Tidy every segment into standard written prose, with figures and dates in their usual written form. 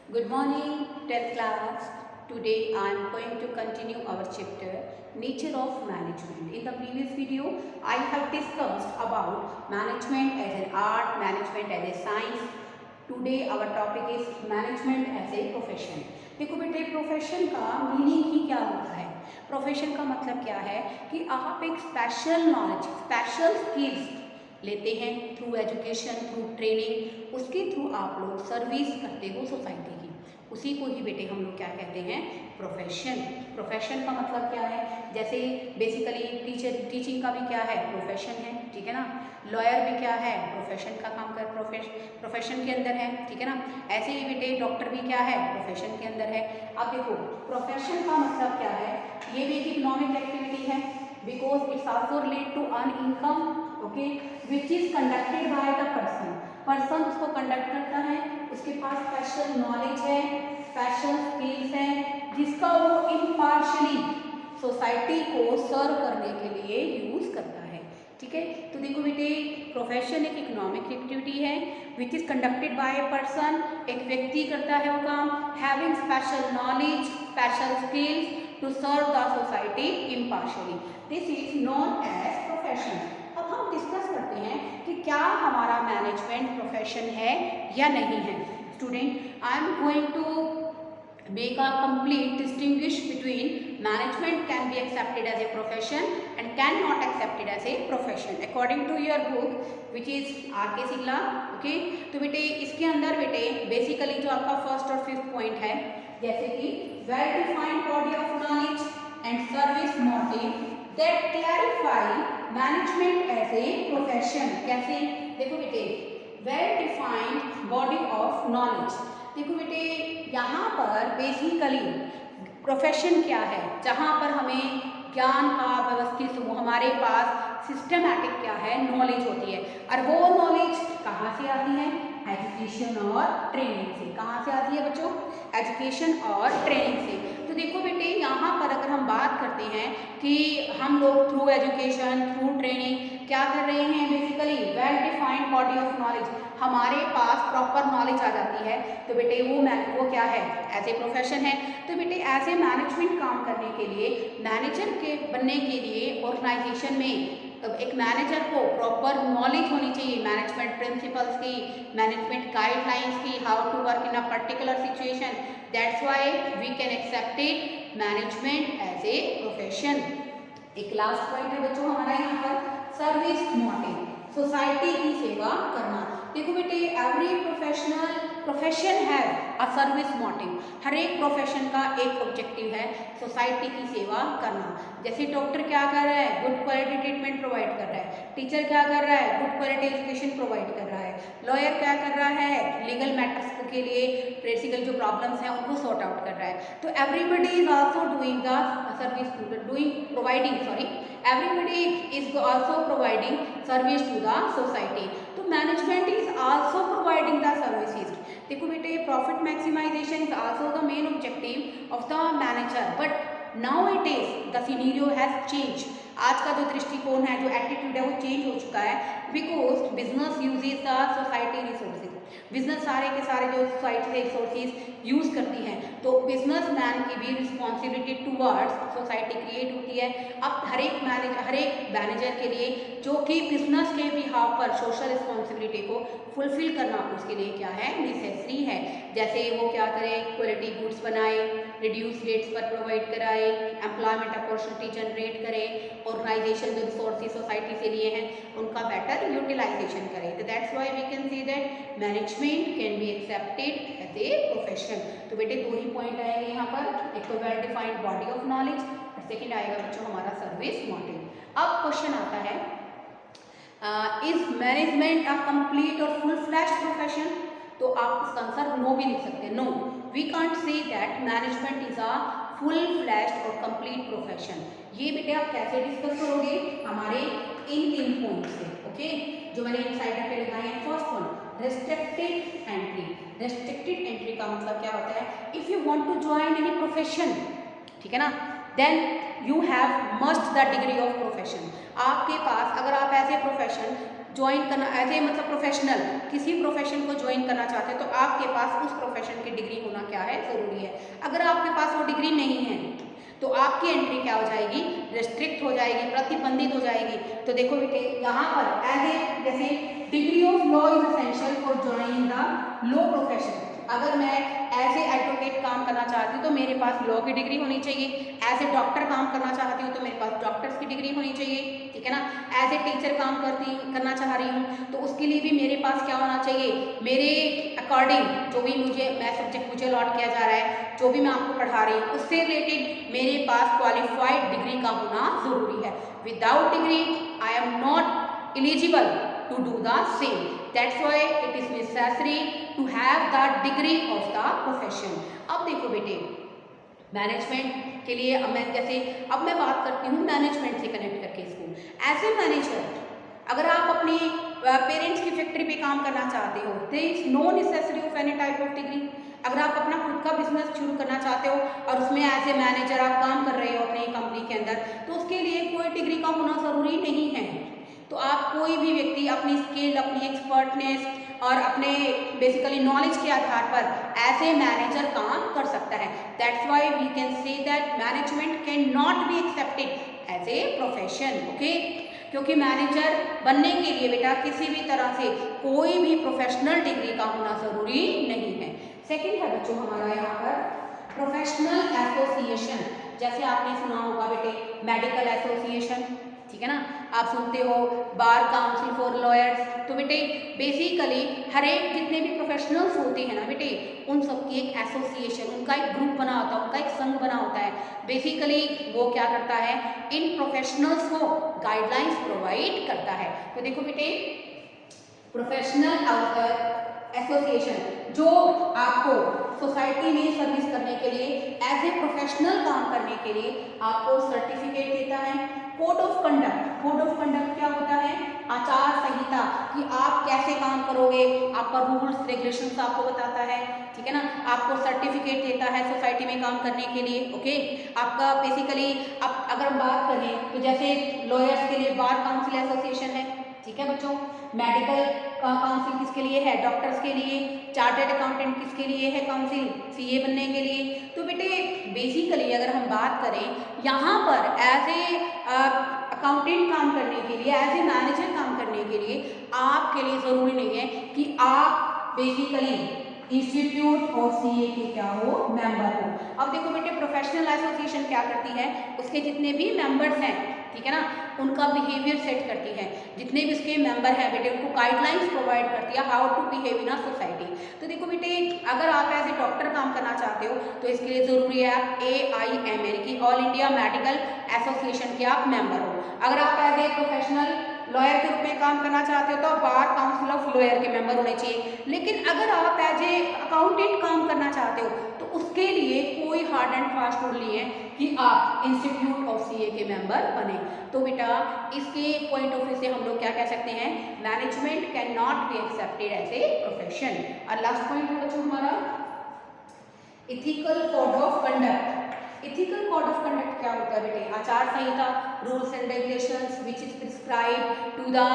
Good morning, 10th class. Today I am going to continue our chapter Nature of Management. In the previous video, I have discussed about management as an art, management as a science. Today our topic is management as a profession. देखो बेटे, profession का meaning ही क्या होता है। Profession का मतलब क्या है कि आप एक स्पेशल नॉलेज, स्पेशल स्किल्स लेते हैं थ्रू एजुकेशन, थ्रू ट्रेनिंग, उसके थ्रू आप लोग सर्विस करते हो सोसाइटी की। उसी को ही बेटे हम लोग क्या कहते हैं, प्रोफेशन। प्रोफेशन का मतलब क्या है, जैसे बेसिकली टीचिंग का भी क्या है, प्रोफेशन है, ठीक है ना। लॉयर भी क्या है, प्रोफेशन का काम कर प्रोफेशन के अंदर है, ठीक है ना। ऐसे ही बेटे डॉक्टर भी क्या है, प्रोफेशन के अंदर है। अब देखो प्रोफेशन का मतलब क्या है, ये भी एक इकोनॉमिक एक्टिविटी है because it's also relate to earn income, okay, which is conducted by the person उसको कंडक्ट करता है, उसके पास स्पेशल नॉलेज है, स्पेशल स्किल्स है, जिसका वो इम्पार्शली सोसाइटी को सर्व करने के लिए यूज करता है, ठीक है। तो देखो बेटे, प्रोफेशन एक इकोनॉमिक एक्टिविटी है which is conducted by a person, एक व्यक्ति करता है वो काम, having special knowledge, special skills to serve the society impartially, this is known as profession. अब हम डिस्कस करते हैं कि क्या हमारा मैनेजमेंट प्रोफेशन है या नहीं है। Student, I am going to make a complete distinguish between management can be accepted as a profession and cannot accepted as a profession according to your book which is R.K. Singla, okay। तो बेटे इसके अंदर बेटे basically जो आपका first और fifth point है, जैसे कि well defined body of knowledge and service motive that clarify management as a profession. कैसे, देखो बेटे, well defined body of knowledge, देखो बेटे यहाँ पर बेसिकली प्रोफेशन क्या है, जहाँ पर हमें ज्ञान का व्यवस्थित समूह, हमारे पास सिस्टमैटिक क्या है, नॉलेज होती है। और वो नॉलेज कहाँ से आती है, एजुकेशन और ट्रेनिंग से। कहाँ से आती है बच्चों, एजुकेशन और ट्रेनिंग से। तो देखो बेटे यहाँ पर अगर हम बात करते हैं कि हम लोग थ्रू एजुकेशन, थ्रू ट्रेनिंग क्या कर रहे हैं, basically well defined body of knowledge, हमारे पास प्रॉपर नॉलेज आ जाती है, तो बेटे वो क्या है, एज ए प्रोफेशन है। तो बेटे एज ए मैनेजमेंट काम करने के लिए, मैनेजर के बनने के लिए ऑर्गेनाइजेशन में एक मैनेजर को प्रॉपर नॉलेज होनी चाहिए, मैनेजमेंट प्रिंसिपल्स की, मैनेजमेंट गाइडलाइंस की, how to work in a particular situation. That's why we can accept it management as a profession. एक लास्ट पॉइंट है बच्चों हमारा यहाँ पर, सर्विस मोटिव, सोसाइटी की सेवा करना। देखो बेटे एवरी प्रोफेशन है अ सर्विस मोटिव, हर एक प्रोफेशन का एक ऑब्जेक्टिव है सोसाइटी की सेवा करना। जैसे डॉक्टर क्या कर रहा है, गुड क्वालिटी ट्रीटमेंट प्रोवाइड कर रहा है, टीचर क्या कर रहा है, गुड क्वालिटी एजुकेशन प्रोवाइड कर रहा है, लॉयर क्या कर रहा है, लीगल मैटर्स के लिए बेसिकल जो प्रॉब्लम्स हैं उनको सॉर्ट आउट कर रहा है। तो everybody is also doing the service, everybody is also providing service to the society, तो management is also providing the services। देखो बेटे profit maximization is also the main objective of the manager, but nowadays the scenario has changed। आज का जो दृष्टिकोण है, जो attitude है वो चेंज हो चुका है, because business uses the society resources. Business सारे के सारे जो सोसाइटी से रिसोर्सेज यूज करती हैं, तो बिजनेसमैन की भी रिस्पॉन्सिबिलिटी टूवर्ड्स सोसाइटी क्रिएट होती है। अब हर एक मैनेजर के लिए जो कि बिजनेस के बिहाफ पर सोशल रिस्पॉन्सिबिलिटी को फुलफिल करना उसके लिए क्या है, नेसेसरी है। जैसे वो क्या करे, क्वालिटी गुड्स बनाए, रिड्यूस रेट्स पर प्रोवाइड कराए, एम्प्लॉयमेंट अपॉर्चुनिटी जनरेट करे, ऑर्गेनाइजेशन जो रिसोर्सेज सोसाइटी से लिए हैं उनका बेटर यूटिलाइजेशन करें। तो that's why we can say that management can be accepted as a profession. तो बेटे दो ही पॉइंट आएंगे यहाँ पर, एक तो well defined body of knowledge और सेकेंड आएगा बच्चों हमारा सर्विस मोटिव। अब क्वेश्चन आता है, इज मैनेजमेंट अ कंप्लीट और फुल फ्लैश प्रोफेशन। तो आप इसका आंसर नो भी लिख सकते हैं, no, we can't say that management is a full fledged और कंप्लीट प्रोफेशन। ये बेटे आप कैसे डिस्कस करोगे, हमारे इन 3 पॉइंट से, ओके, जो मैंने साइड पे लगाए हैं। First one, restricted entry. Restricted entry का मतलब क्या होता है, if you want to join any profession, ठीक है ना, then you have must the degree of profession. आपके पास अगर आप ऐसे प्रोफेशन ज्वाइन करना एज ए मतलब प्रोफेशनल किसी प्रोफेशन को ज्वाइन करना चाहते हैं तो आपके पास उस प्रोफेशन की डिग्री होना क्या है, ज़रूरी है। अगर आपके पास वो डिग्री नहीं है तो आपकी एंट्री क्या हो जाएगी, रेस्ट्रिक्ट हो जाएगी, प्रतिबंधित हो जाएगी। तो देखो बेटे यहाँ पर एज ए जैसे degree of law is essential for joining the law profession. अगर मैं एज ए एडवोकेट काम करना चाहती हूँ तो मेरे पास लॉ की डिग्री होनी चाहिए। एज ए डॉक्टर काम करना चाहती हूँ तो मेरे पास डॉक्टर्स की डिग्री होनी चाहिए, ठीक है ना। एज ए टीचर काम करना चाह रही हूँ तो उसके लिए भी मेरे पास क्या होना चाहिए, मेरे अकॉर्डिंग जो भी मैं सब्जेक्ट मुझे अलॉट किया जा रहा है, जो भी मैं आपको पढ़ा रही हूँ उससे रिलेटेड मेरे पास क्वालिफाइड डिग्री का होना जरूरी है। Without degree I am not eligible to do the same. That's why it is necessary to have the degree of the profession. अब देखो बेटे मैनेजमेंट के लिए अब मैं बात करती हूँ मैनेजमेंट से कनेक्ट करके इसको। एज ए मैनेजर अगर आप अपनी पेरेंट्स की फैक्ट्री पे काम करना चाहते हो, there is no necessary of any type of degree. अगर आप अपना खुद का बिजनेस शुरू करना चाहते हो और उसमें एज ए मैनेजर आप काम कर रहे हो अपनी कंपनी के अंदर, तो उसके लिए कोई डिग्री का होना ज़रूरी नहीं है। तो आप कोई भी व्यक्ति अपनी स्किल, अपनी एक्सपर्टनेस और अपने बेसिकली नॉलेज के आधार पर एज ए मैनेजर काम कर सकता है। That's why we can say that management can not be accepted as a profession, okay. क्योंकि मैनेजर बनने के लिए बेटा किसी भी तरह से कोई भी प्रोफेशनल डिग्री का होना ज़रूरी नहीं है। सेकेंड है बच्चों हमारा यहाँ पर प्रोफेशनल एसोसिएशन। जैसे आपने सुना होगा बेटे मेडिकल एसोसिएशन, ठीक है ना, आप सुनते हो बार काउंसिल फॉर लॉयर्स। तो बेटे बेसिकली हर एक जितने भी प्रोफेशनल्स होते हैं ना बेटे, उन सबकी एक एसोसिएशन, उनका एक ग्रुप बना होता है, उनका एक संघ बना होता है। बेसिकली वो क्या करता है, इन प्रोफेशनल्स को गाइडलाइंस प्रोवाइड करता है। तो देखो बेटे प्रोफेशनल एसोसिएशन जो आपको सोसाइटी में सर्विस करने के लिए एज ए प्रोफेशनल काम करने के लिए आपको सर्टिफिकेट देता है। कोड ऑफ कंडक्ट क्या होता है, आचार संहिता कि आप कैसे काम करोगे, आपका रूल्स रेगुलेशंस आपको बताता है, ठीक है ना। आपको सर्टिफिकेट देता है सोसाइटी में काम करने के लिए, ओके। आपका बेसिकली अब अगर हम बात करें तो जैसे लॉयर्स के लिए बार काउंसिल एसोसिएशन है, ठीक है बच्चों। मेडिकल का काउंसिल किसके लिए है, डॉक्टर्स के लिए। चार्टर्ड अकाउंटेंट किसके लिए है काउंसिल, सीए बनने के लिए। तो बेटे बेसिकली अगर हम बात करें यहाँ पर एज ए अकाउंटेंट काम करने के लिए, एज ए मैनेजर काम करने के लिए आपके लिए ज़रूरी नहीं है कि आप बेसिकली इंस्टीट्यूट ऑफ सीए के क्या हो, मेंबर हो। अब देखो बेटे प्रोफेशनल एसोसिएशन क्या करती है, उसके जितने भी मेंबर्स हैं, ठीक है ना, उनका बिहेवियर सेट करती है। जितने भी उसके मेंबर हैं बेटे उनको गाइडलाइंस प्रोवाइड करती है how to behave in a society. तो देखो बेटे अगर आप एज ए डॉक्टर काम करना चाहते हो तो इसके लिए ज़रूरी है आप AIML की ऑल इंडिया मेडिकल एसोसिएशन के आप मेंबर हो। अगर आप एज ए प्रोफेशनल लॉयर के रूप में काम करना चाहते हो तो बार काउंसिल ऑफ लॉयर के मेंबर होने चाहिए। लेकिन अगर आप एज ए अकाउंटेंट काम करना चाहते हो तो उसके लिए कोई हार्ड एंड फास्ट रूल नहीं है कि आप इंस्टीट्यूट ऑफ सीए के मेंबर बने। तो बेटा इसके पॉइंट ऑफ व्यू से हम लोग क्या कह सकते हैं, management can not be accepted as a profession. और लास्ट पॉइंट है बच्चों हमारा ethical code of conduct. Ethical code of conduct क्या होता है बेटे, आचार संहिता, rules and regulations which is prescribe to the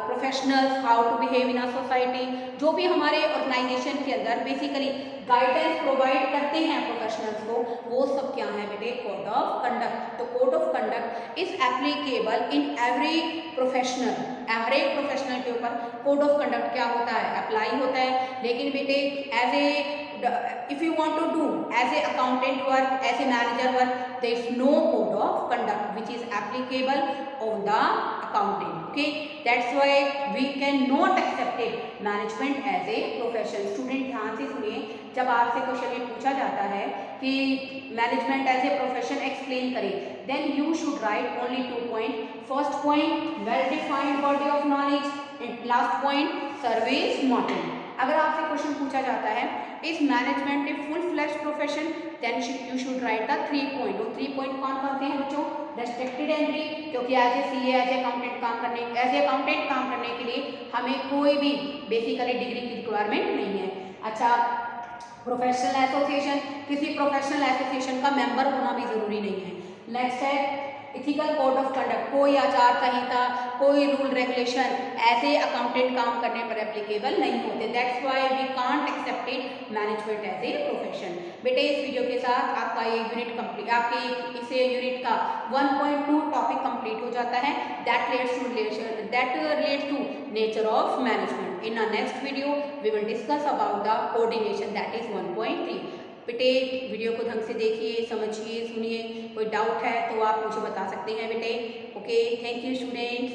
professionals how to behave in a society. जो भी हमारे ऑर्गेनाइजेशन के अंदर बेसिकली गाइडेंस प्रोवाइड करते हैं प्रोफेशनल्स को, वो सब क्या है बेटे, कोड ऑफ कंडक्ट। तो code of conduct is applicable in every professional. हर एक प्रोफेशनल के ऊपर कोड ऑफ कंडक्ट क्या होता है, अप्लाई होता है। लेकिन बेटे as a if you want to do as a accountant work, as a manager work, there is no code of conduct which is applicable on the accounting, okay. That's why we cannot accept it management as a profession. Student ध्यान से सुनिए, जब आपसे question में पूछा जाता है कि management as a profession explain करें, then you should write only 2 points. First point, well defined body of knowledge, and last point, service model. अगर आपसे क्वेश्चन पूछा जाता है is management a full fledged profession, then you should write the 3 point. और 3 point कौन कौन से हैं बच्चों, रेस्ट्रिक्टेड एंट्री, क्योंकि as a CA as a accountant काम करने के लिए हमें कोई भी बेसिकली डिग्री की रिक्वायरमेंट नहीं है। अच्छा, प्रोफेशनल एसोसिएशन, किसी प्रोफेशनल एसोसिएशन का मेंबर होना भी जरूरी नहीं है। नेक्स्ट है इथिकल कोड ऑफ कंडक्ट, कोई आचार संहिता, कोई रूल रेगुलेशन ऐसे अकाउंटेंट काम करने पर एप्लीकेबल नहीं होते। That's why we can't accept it management as a profession. बेटे इस वीडियो के साथ आपका ये यूनिट कंप्लीट, आपके इस यूनिट का 1.2 टॉपिक कंप्लीट हो जाता है। That relates to nature of management. In a next video we will discuss about the coordination, that is 1.3। बेटे वीडियो को ढंग से देखिए, समझिए, सुनिए। कोई डाउट है तो आप मुझे बता सकते हैं बेटे। Okay, thank you students.